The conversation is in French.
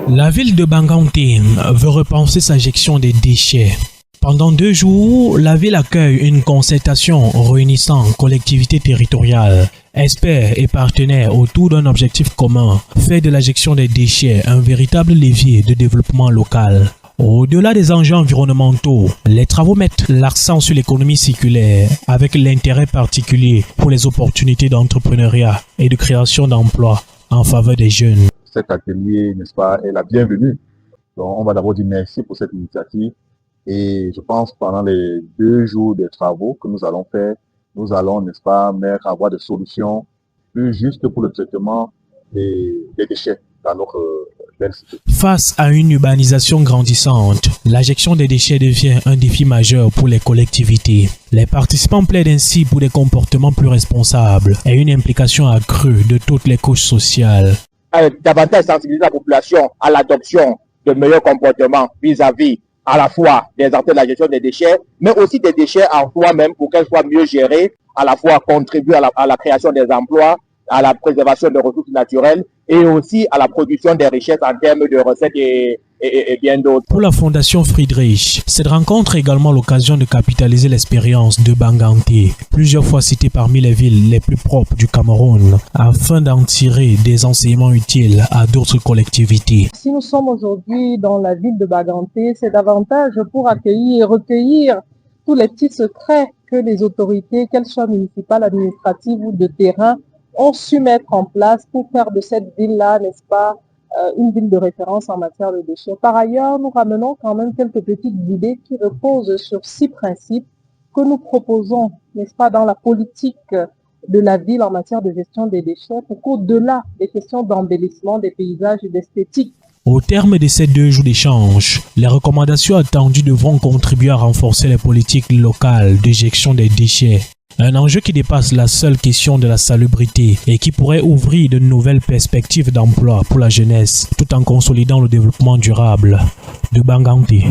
La ville de Banganté veut repenser sa gestion des déchets. Pendant 2 jours, la ville accueille une concertation réunissant collectivités territoriales, experts et partenaires autour d'un objectif commun, faire de la gestion des déchets un véritable levier de développement local. Au-delà des enjeux environnementaux, les travaux mettent l'accent sur l'économie circulaire avec l'intérêt particulier pour les opportunités d'entrepreneuriat et de création d'emplois en faveur des jeunes. Cet atelier, n'est-ce pas, est la bienvenue. Donc, on va d'abord dire merci pour cette initiative. Et je pense pendant les 2 jours de travaux que nous allons faire, nous allons, n'est-ce pas, avoir des solutions plus justes pour le traitement des déchets dans notre belle cité. Face à une urbanisation grandissante, la gestion des déchets devient un défi majeur pour les collectivités. Les participants plaident ainsi pour des comportements plus responsables et une implication accrue de toutes les couches sociales. Davantage sensibiliser la population à l'adoption de meilleurs comportements vis-à-vis à la fois des acteurs de la gestion des déchets, mais aussi des déchets en soi-même pour qu'elles soient mieux gérées, à la fois contribuer à la création des emplois, à la préservation des ressources naturelles et aussi à la production des richesses en termes de recettes et bien d'autres. Pour la Fondation Friedrich, cette rencontre est également l'occasion de capitaliser l'expérience de Banganté, plusieurs fois citée parmi les villes les plus propres du Cameroun, afin d'en tirer des enseignements utiles à d'autres collectivités. Si nous sommes aujourd'hui dans la ville de Banganté, c'est davantage pour accueillir et recueillir tous les petits secrets que les autorités, qu'elles soient municipales, administratives ou de terrain, ont su mettre en place pour faire de cette ville-là, n'est-ce pas, une ville de référence en matière de déchets. Par ailleurs, nous ramenons quand même quelques petites idées qui reposent sur 6 principes que nous proposons, n'est-ce pas, dans la politique de la ville en matière de gestion des déchets, pour qu'au-delà des questions d'embellissement des paysages et d'esthétique. Au terme de ces 2 jours d'échange, les recommandations attendues devront contribuer à renforcer les politiques locales de gestion des déchets. Un enjeu qui dépasse la seule question de la salubrité et qui pourrait ouvrir de nouvelles perspectives d'emploi pour la jeunesse tout en consolidant le développement durable de Banganté.